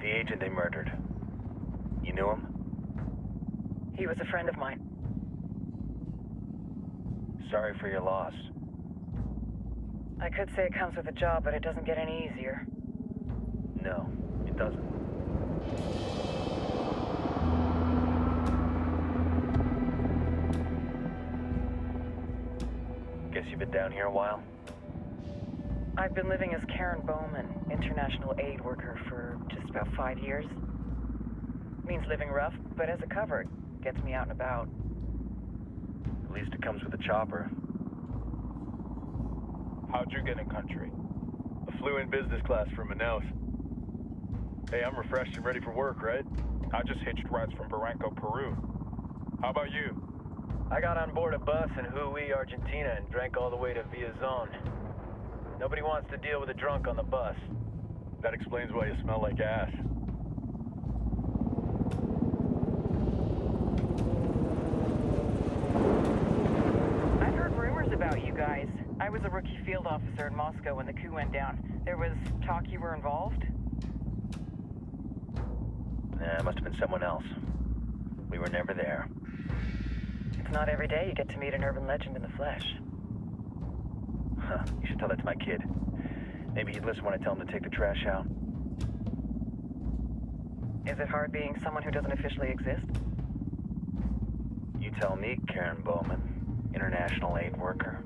The agent they murdered. You knew him? He was a friend of mine. Sorry for your loss. I could say it comes with a job, but it doesn't get any easier. No, it doesn't. Guess you've been down here a while? I've been living as Karen Bowman, international aid worker, for just about 5 years. Means living rough, but as a cover, it gets me out and about. At least it comes with a chopper. How'd you get in country? I flew in business class from Manaus. Hey, I'm refreshed and ready for work, right? I just hitched rides from Barranco, Peru. How about you? I got on board a bus in Jujuy, Argentina, and drank all the way to Villazon. Nobody wants to deal with a drunk on the bus. That explains why you smell like ass. I've heard rumors about you guys. I was a rookie field officer in Moscow when the coup went down. There was talk you were involved? Nah, it must have been someone else. We were never there. It's not every day you get to meet an urban legend in the flesh. Huh, you should tell that to my kid. Maybe he'd listen when I tell him to take the trash out. Is it hard being someone who doesn't officially exist? You tell me, Karen Bowman, international aid worker.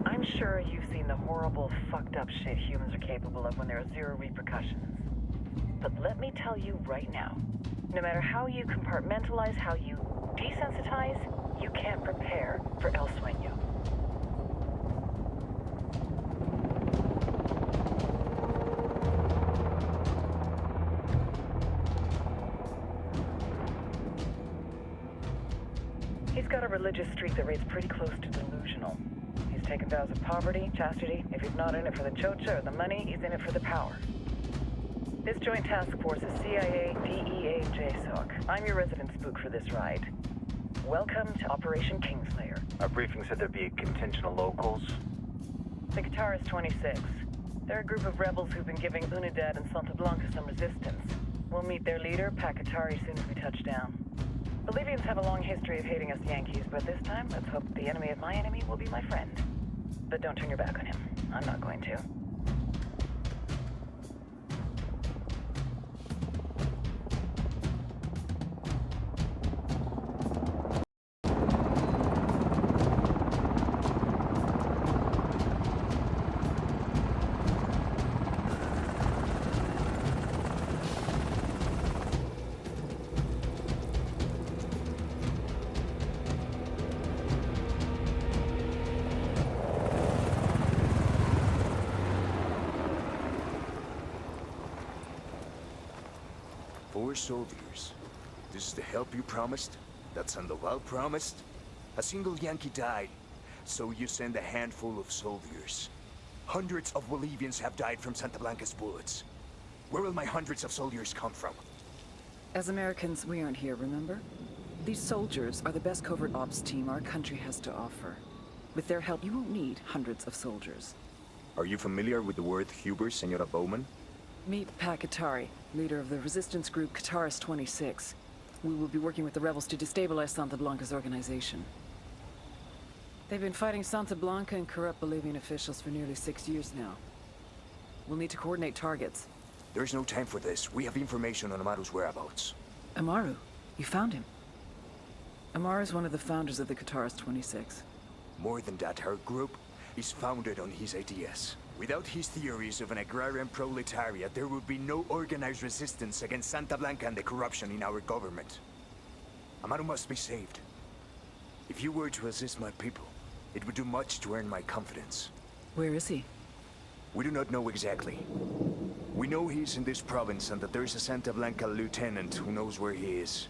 I'm sure you've seen the horrible, fucked up shit humans are capable of when there are zero repercussions. But let me tell you right now, no matter how you compartmentalize, how you desensitize, you can't prepare for El Sueño. He's got a religious streak that rates pretty close to delusional. He's taken vows of poverty, chastity. If he's not in it for the chocha or the money, he's in it for the power. This joint task force is CIA, DEA, and JSOC. I'm your resident spook for this ride. Welcome to Operation Kingslayer. Our briefing said there'd be a contingent of locals. The Guitarist 26. They're a group of rebels who've been giving Unidad and Santa Blanca some resistance. We'll meet their leader, Pakatari, soon as we touch down. Bolivians have a long history of hating us Yankees, but this time, let's hope the enemy of my enemy will be my friend. But don't turn your back on him. I'm not going to. Four soldiers. This is the help you promised? That Sandoval promised? A single Yankee died, so you send a handful of soldiers. Hundreds of Bolivians have died from Santa Blanca's bullets. Where will my hundreds of soldiers come from? As Americans, we aren't here, remember? These soldiers are the best covert ops team our country has to offer. With their help, you won't need hundreds of soldiers. Are you familiar with the word Huber, Senora Bowman? Meet Pakatari, leader of the resistance group Guitarist 26. We will be working with the rebels to destabilize Santa Blanca's organization. They've been fighting Santa Blanca and corrupt Bolivian officials for nearly 6 years now. We'll need to coordinate targets. There's no time for this. We have information on Amaru's whereabouts. Amaru? You found him? Amaru is one of the founders of the Guitarist 26. More than that, our group is founded on his ideas. Without his theories of an agrarian proletariat, there would be no organized resistance against Santa Blanca and the corruption in our government. Amaru must be saved. If you were to assist my people, it would do much to earn my confidence. Where is he? We do not know exactly. We know he's in this province and that there is a Santa Blanca lieutenant who knows where he is.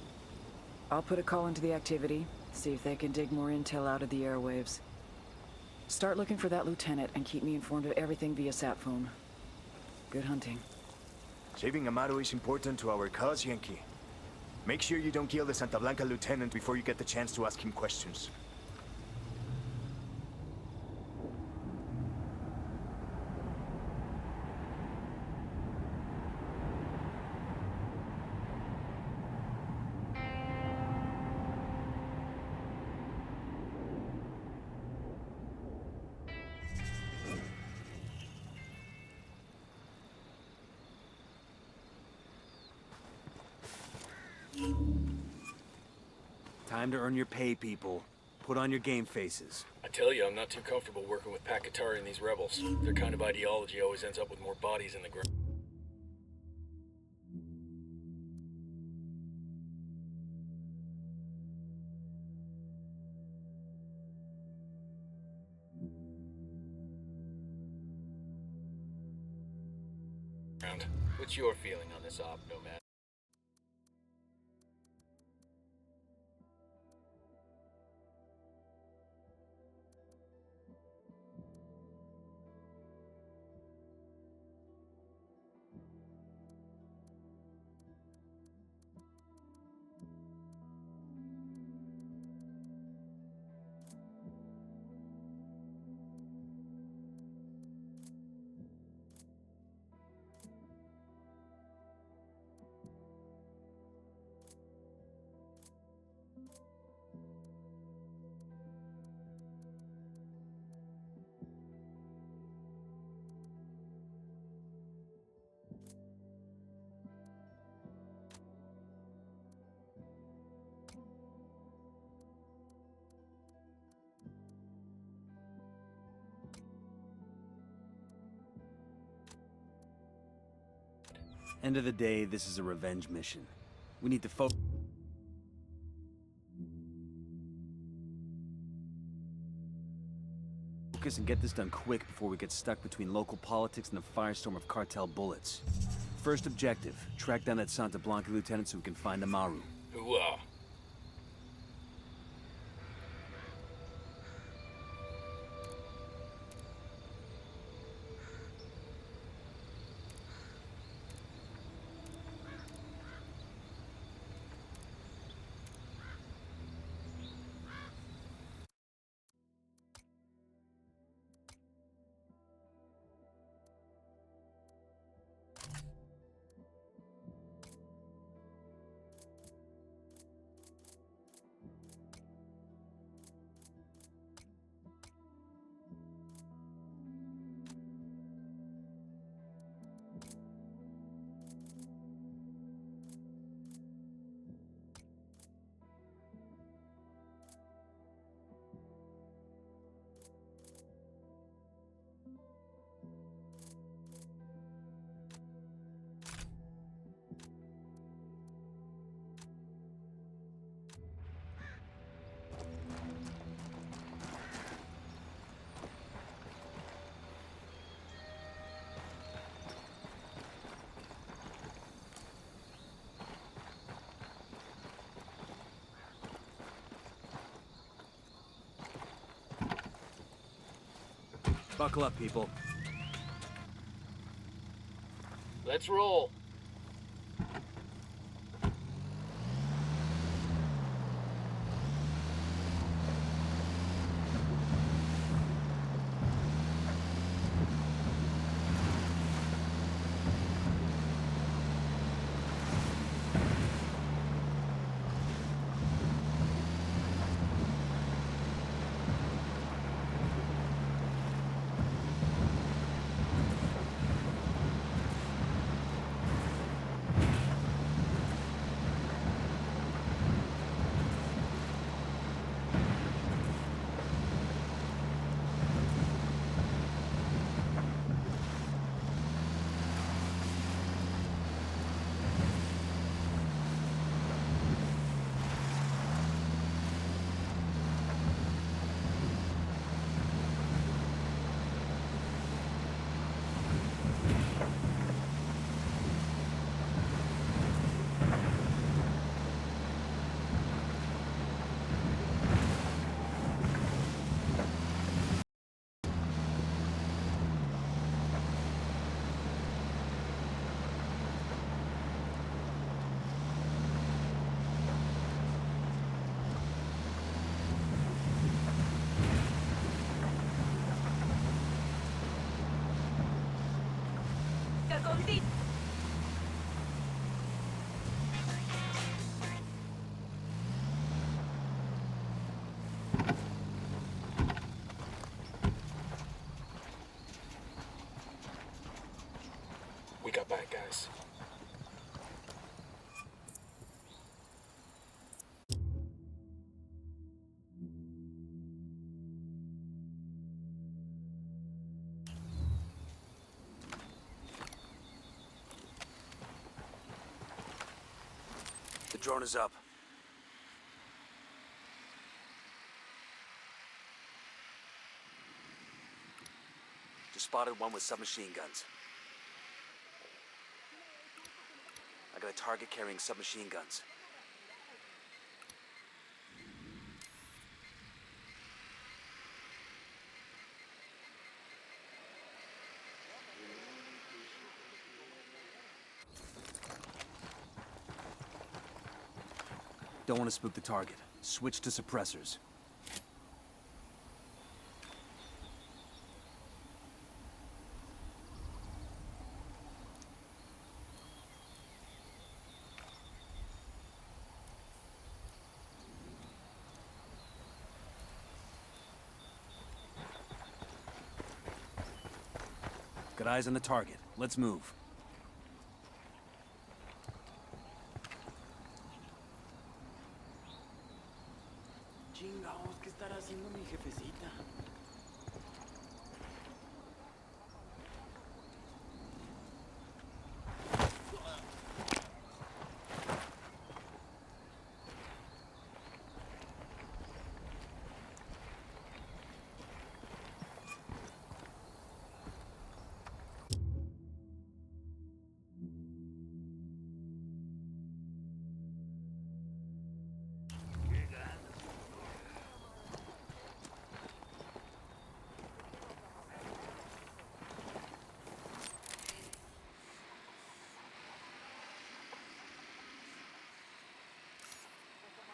I'll put a call into the activity, see if they can dig more intel out of the airwaves. Start looking for that lieutenant and keep me informed of everything via sat phone. Good hunting. Saving Amaru is important to our cause, Yankee. Make sure you don't kill the Santa Blanca lieutenant before you get the chance to ask him questions. Time to earn your pay, people. Put on your game faces. I tell you, I'm not too comfortable working with Pakatari and these rebels. Their kind of ideology always ends up with more bodies in the ground. What's your feeling on this op, Nomad? End of the day, this is a revenge mission. We need to focus and get this done quick before we get stuck between local politics and the firestorm of cartel bullets. First objective, track down that Santa Blanca lieutenant so we can find Amaru. Hooah! Buckle up, people. Let's roll. Drone is up. Just spotted one with submachine guns. I got a target carrying submachine guns. Don't want to spook the target. Switch to suppressors. Got eyes on the target. Let's move. Chingados, ¿qué estará haciendo mi jefecita?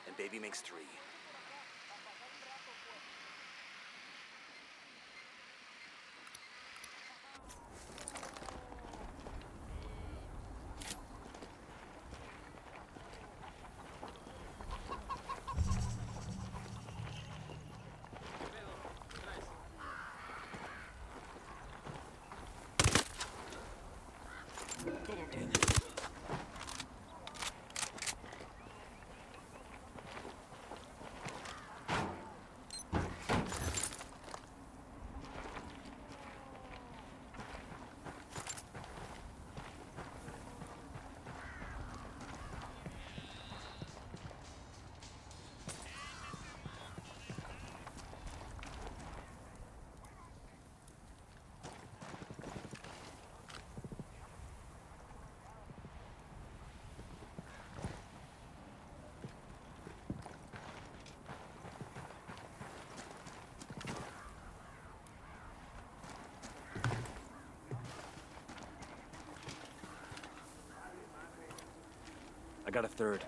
And baby makes 3. I got a 3rd.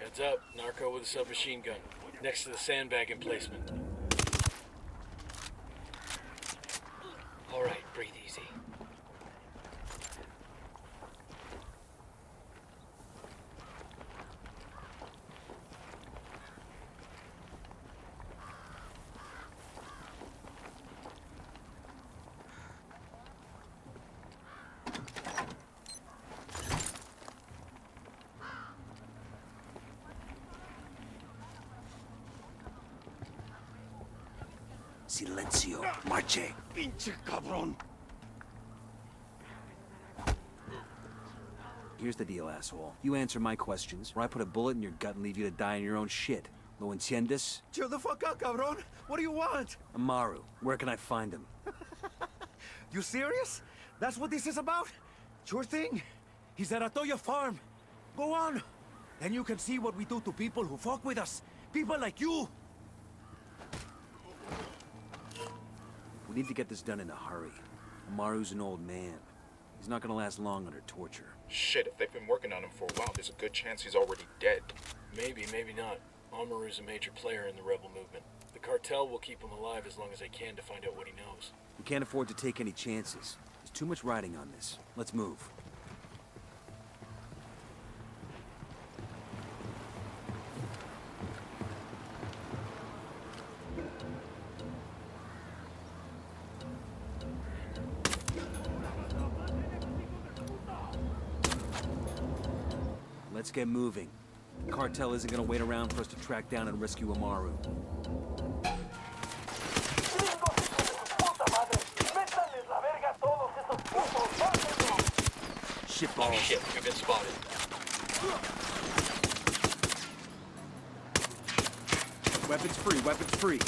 Heads up, narco with a submachine gun. Next to the sandbag emplacement. Alright, breathe easy. Silencio. Marche. Pinche cabrón. Here's the deal, asshole. You answer my questions, or I put a bullet in your gut and leave you to die in your own shit. ¿Lo entiendes? Chill the fuck out, cabrón. What do you want? Amaru. Where can I find him? You serious? That's what this is about? Sure thing. He's at Atoya Farm. Go on. Then you can see what we do to people who fuck with us. People like you. We need to get this done in a hurry. Amaru's an old man. He's not gonna last long under torture. Shit, if they've been working on him for a while, there's a good chance he's already dead. Maybe, maybe not. Amaru's a major player in the rebel movement. The cartel will keep him alive as long as they can to find out what he knows. We can't afford to take any chances. There's too much riding on this. Let's move. Let's get moving. The cartel isn't gonna wait around for us to track down and rescue Amaru. Shitballs. Oh shit, we've been spotted. Weapons free, weapons free.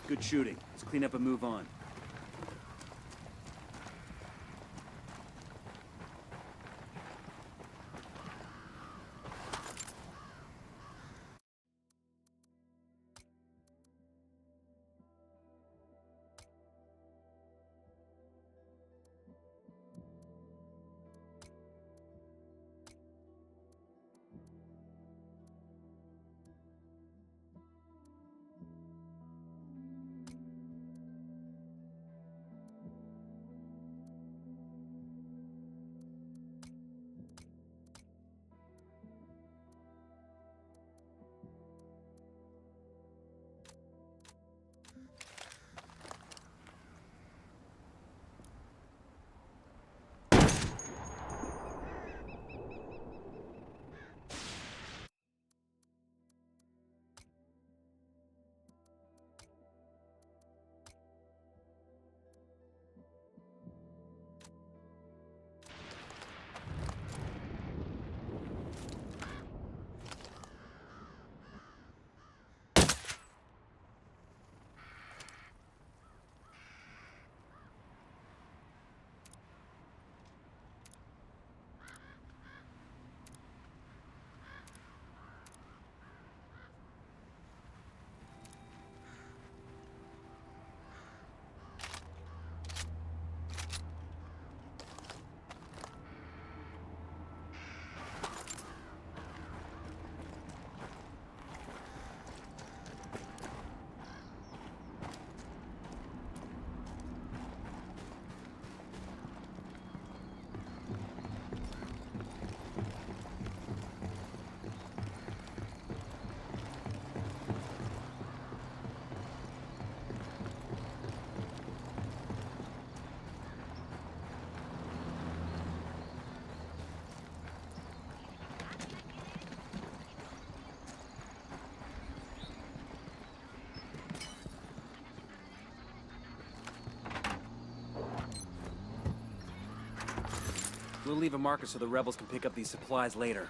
Good shooting. Let's clean up and move on. We'll leave a marker so the rebels can pick up these supplies later.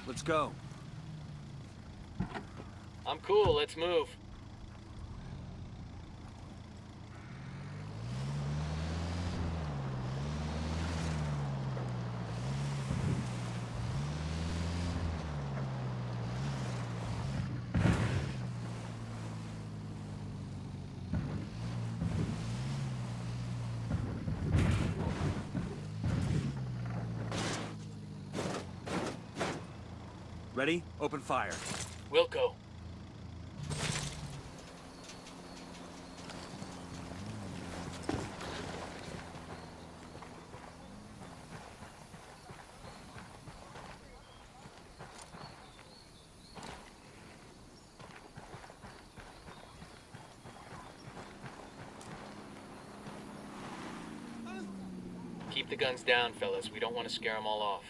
Let's go. I'm cool, let's move. Ready? Open fire. Wilco. Keep the guns down, fellas. We don't want to scare them all off.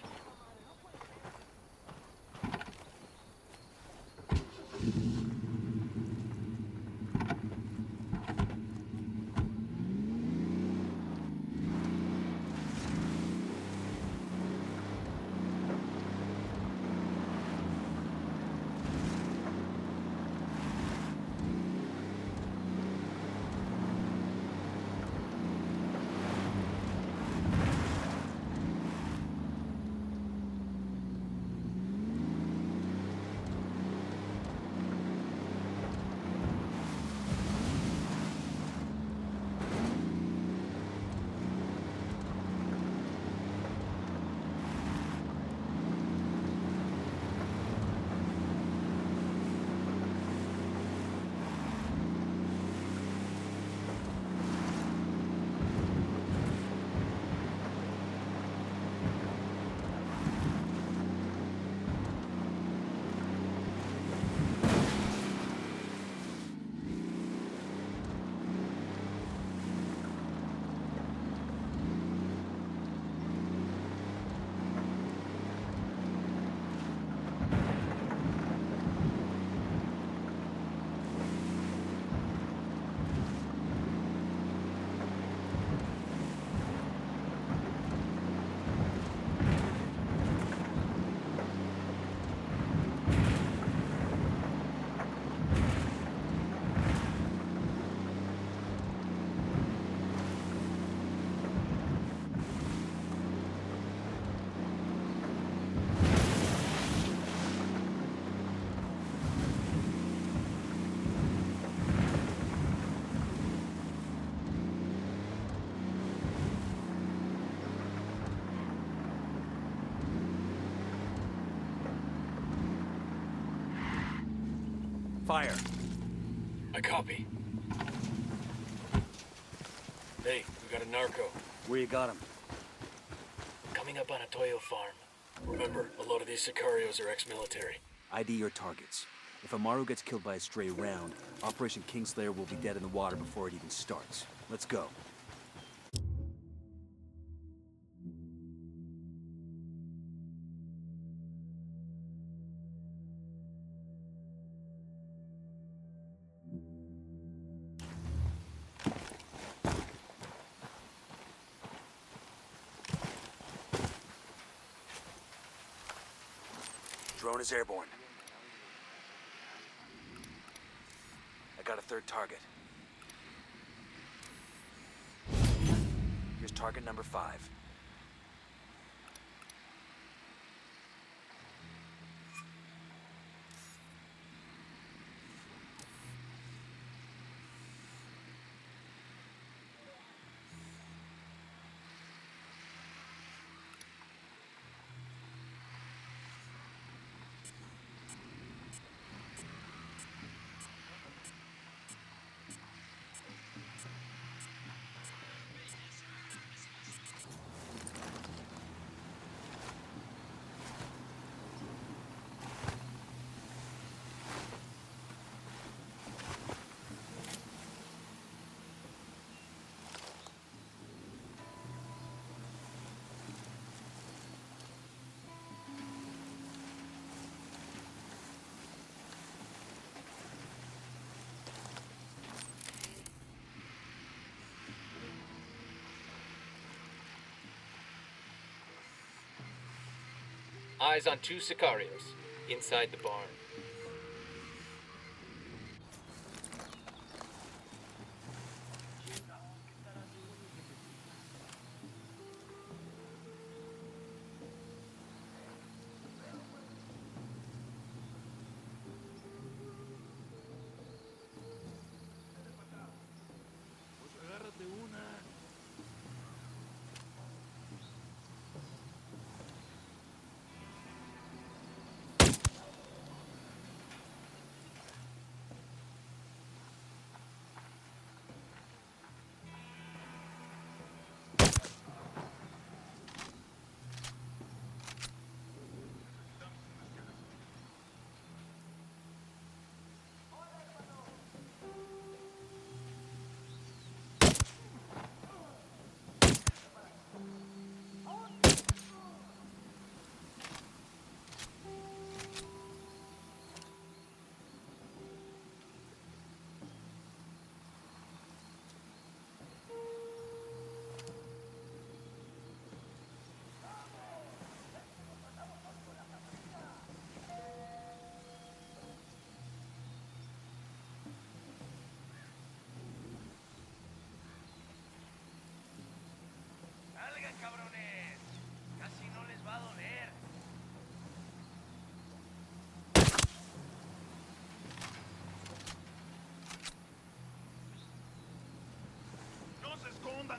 Fire. I copy. Hey, we got a narco. Where you got him? Coming up on a Toyo farm. Remember, a lot of these sicarios are ex-military. ID your targets. If Amaru gets killed by a stray round, Operation Kingslayer will be dead in the water before it even starts. Let's go. Drone is airborne. I got a third target. Here's target number 5. Eyes on 2 sicarios, inside the barn.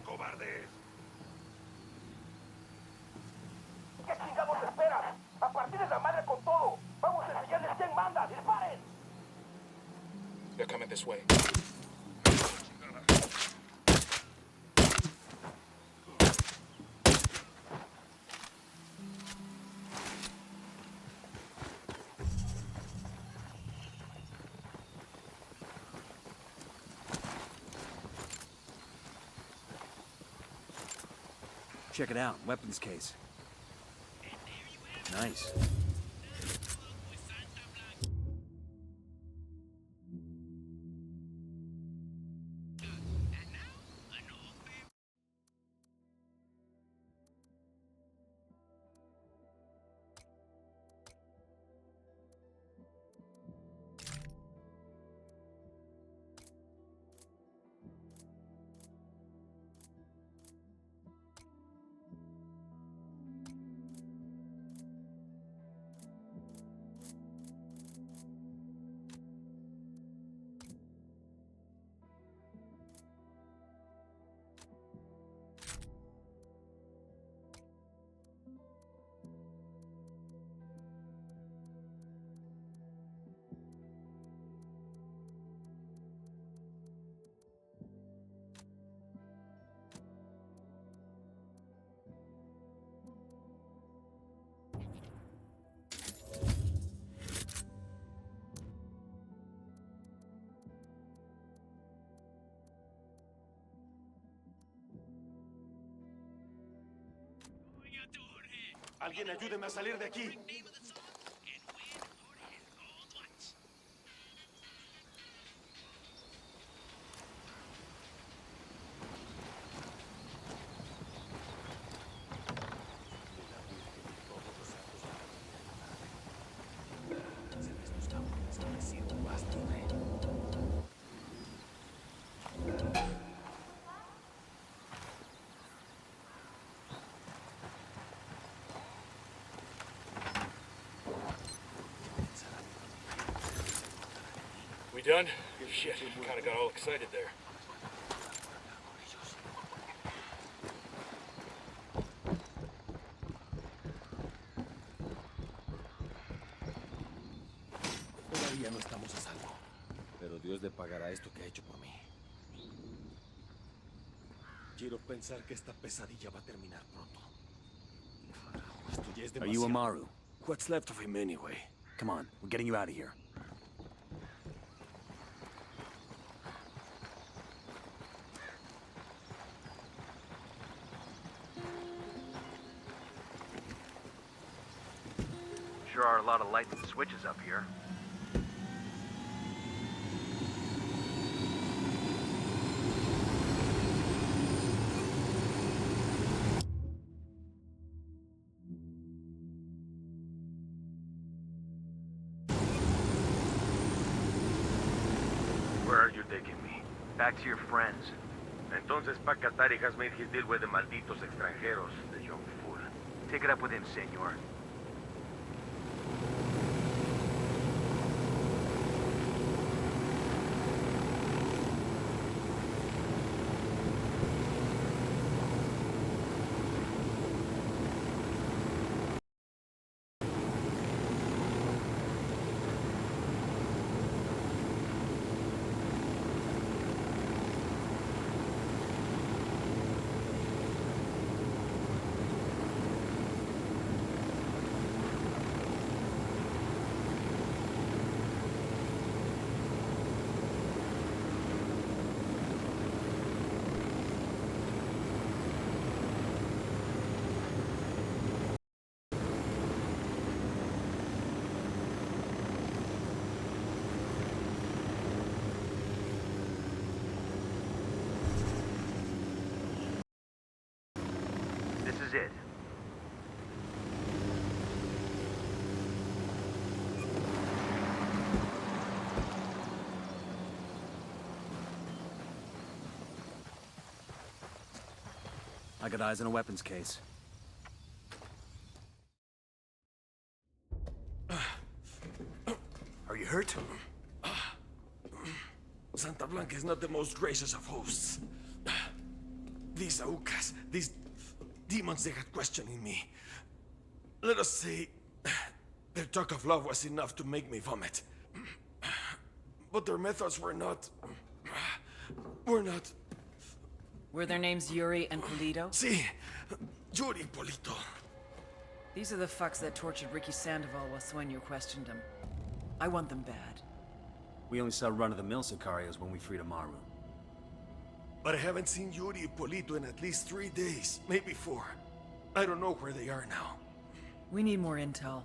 cobardes! ¿Qué chingados esperan? ¡A partir de la madre con todo! ¡Vamos a enseñarles quién manda! ¡Disparen! They're coming this way. Check it out, weapons case. Nice. Alguien ayúdeme a salir de aquí. We done? Shit, kinda got all excited there. Todavía no estamos a salvo. Pero Dios le pagará esto que ha hecho por mí. Quiero pensar que esta pesadilla va a terminar pronto. Esto ya es demasiado. Are you Amaru? What's left of him anyway? Come on, we're getting you out of here. Sure are a lot of lights and switches up here. Where are you taking me? Back to your friends. Entonces Pacatari has made his deal with the malditos extranjeros, the young fool. Take it up with him, senor. This is it. I got eyes on a weapons case. Are you hurt? Santa Blanca is not the most gracious of hosts. These Aucas, these demons they had questioning me. Let us say, their talk of love was enough to make me vomit. But their methods were not... Were their names Yuri and Polito? Sí, Yuri Polito. These are the fucks that tortured Ricky Sandoval while Sueño questioned him. I want them bad. We only saw run-of-the-mill Sicarios when we freed Amaru. But I haven't seen Yuri and Polito in at least 3 days, maybe 4. I don't know where they are now. We need more intel.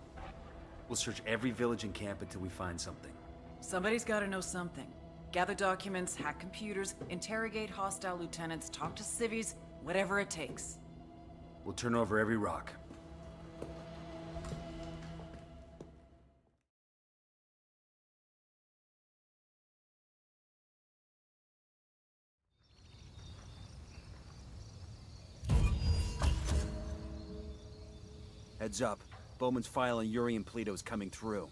We'll search every village and camp until we find something. Somebody's gotta know something. Gather documents, hack computers, interrogate hostile lieutenants, talk to civvies, whatever it takes. We'll turn over every rock. Heads up. Bowman's file on Yuri and Polito is coming through.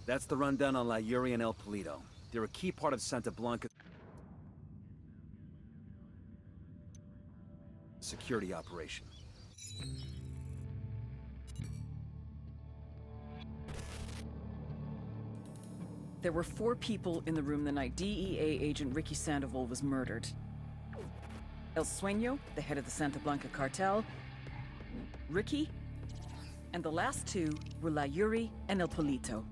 That's the rundown on La Yuri and El Polito. They're a key part of Santa Blanca security operation. There were 4 people in the room the night DEA agent Ricky Sandoval was murdered. El Sueño, the head of the Santa Blanca cartel, Ricky, and the last 2 were La Yuri and El Polito.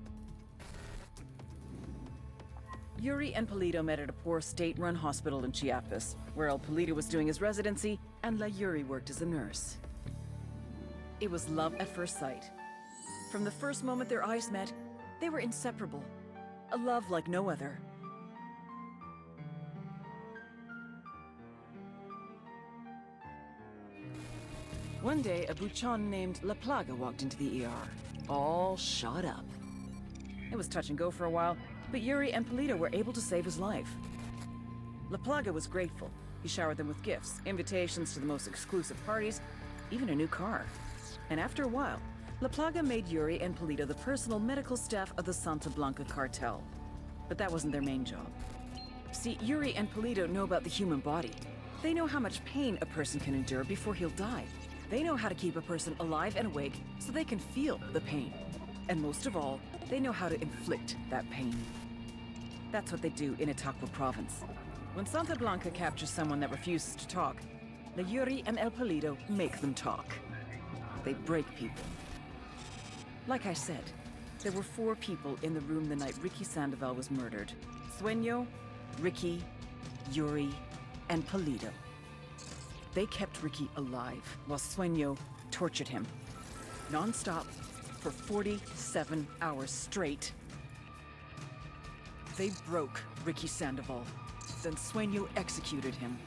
Yuri and Polito met at a poor state-run hospital in Chiapas, where El Polito was doing his residency and La Yuri worked as a nurse. It was love at first sight. From the first moment their eyes met, they were inseparable. A love like no other. One day, a buchon named La Plaga walked into the ER, all shot up. It was touch and go for a while, but Yuri and Polito were able to save his life. La Plaga was grateful. He showered them with gifts, invitations to the most exclusive parties, even a new car. And after a while, La Plaga made Yuri and Polito the personal medical staff of the Santa Blanca cartel. But that wasn't their main job. See, Yuri and Polito know about the human body. They know how much pain a person can endure before he'll die. They know how to keep a person alive and awake so they can feel the pain. And most of all, they know how to inflict that pain. That's what they do in Itaqua province. When Santa Blanca captures someone that refuses to talk, the Yuri and El Polito make them talk. They break people. Like I said, there were 4 people in the room the night Ricky Sandoval was murdered. Sueño, Ricky, Yuri, and Polito. They kept Ricky alive while Sueño tortured him. Non-stop for 47 hours straight. They broke Ricky Sandoval. Then Sueño executed him.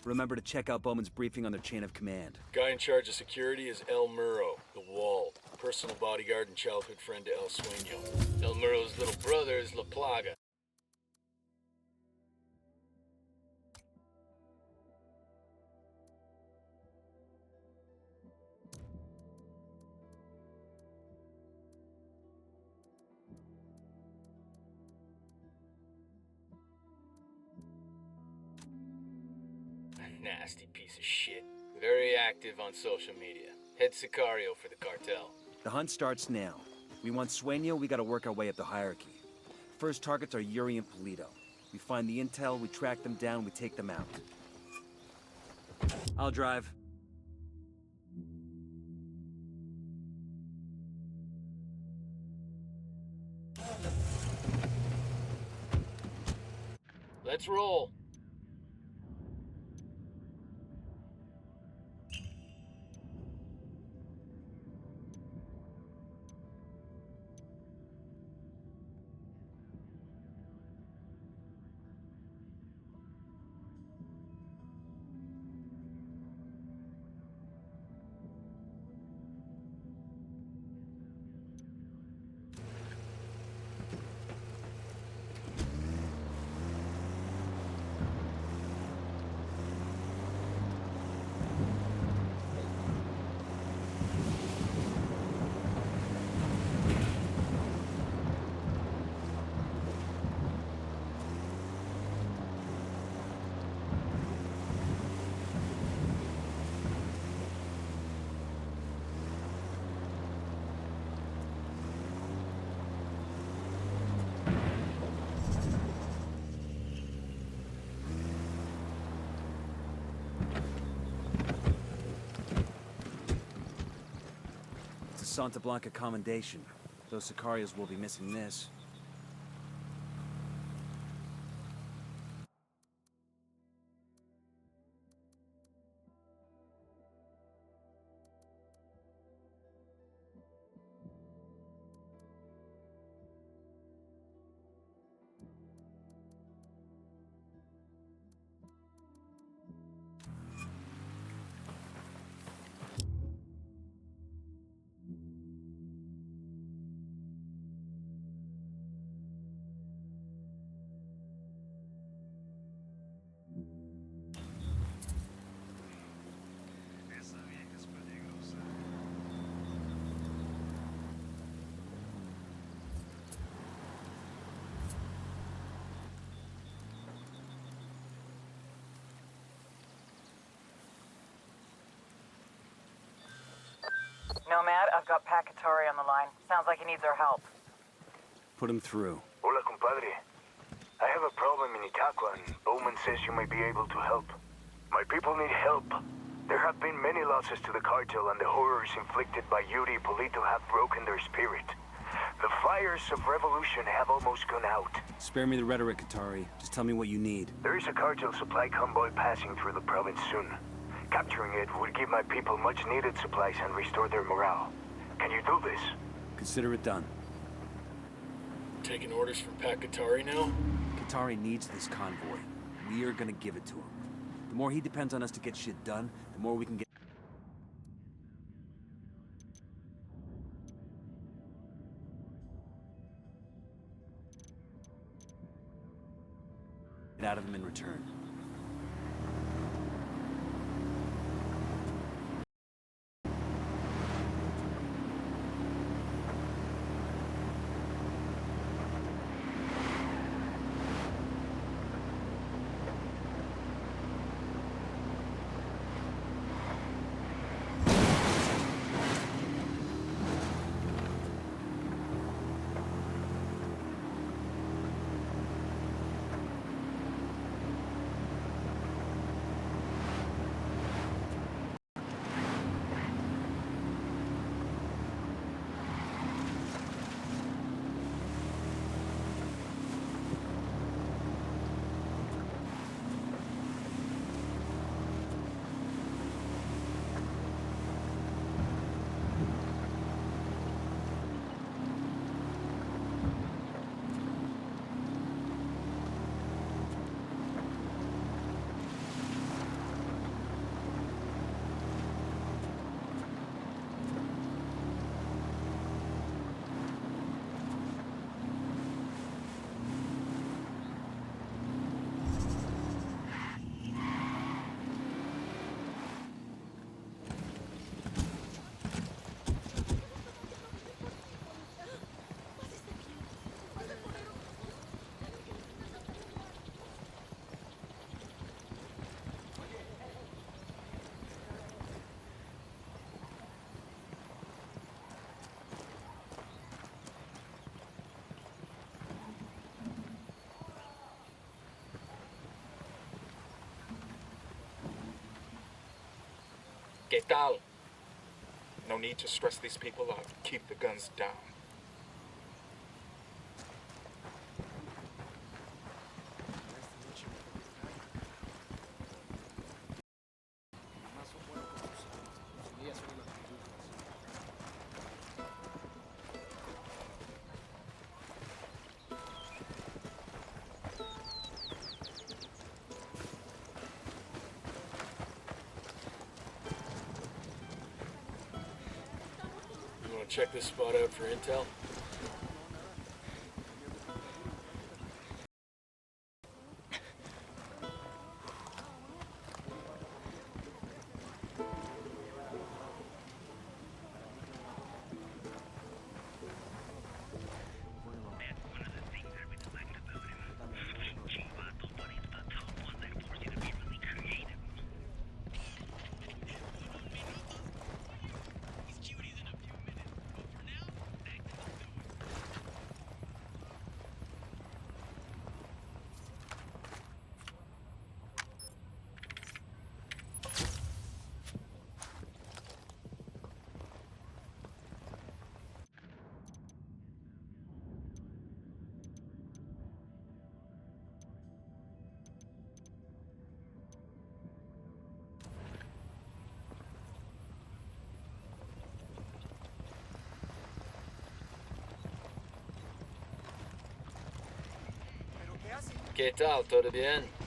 Remember to check out Bowman's briefing on their chain of command. Guy in charge of security is El Muro, the Wall, personal bodyguard and childhood friend to El Sueño. El Muro's little brother is La Plaga. Nasty piece of shit. Very active on social media. Head Sicario for the cartel. The hunt starts now. We want Sueño, we gotta work our way up the hierarchy. First targets are Yuri and Polito. We find the intel, we track them down, we take them out. I'll drive. Let's roll. Santa Blanca commendation. Those Sicarios will be missing this. Nomad, I've got Pakatari on the line. Sounds like he needs our help. Put him through. Hola, compadre. I have a problem in Itaqua, and Bowman says you may be able to help. My people need help. There have been many losses to the cartel, and the horrors inflicted by Yuri Polito have broken their spirit. The fires of revolution have almost gone out. Spare me the rhetoric, Katari. Just tell me what you need. There is a cartel supply convoy passing through the province soon. Capturing it would give my people much-needed supplies and restore their morale. Can you do this? Consider it done. Taking orders from Pakatari now? Katari needs this convoy. We are gonna give it to him. The more he depends on us to get shit done, the more we can get out of him in return. ¿Qué tal? No need to stress these people out. Keep the guns down. Check this spot out for intel. ¿Qué tal? ¿Todo bien?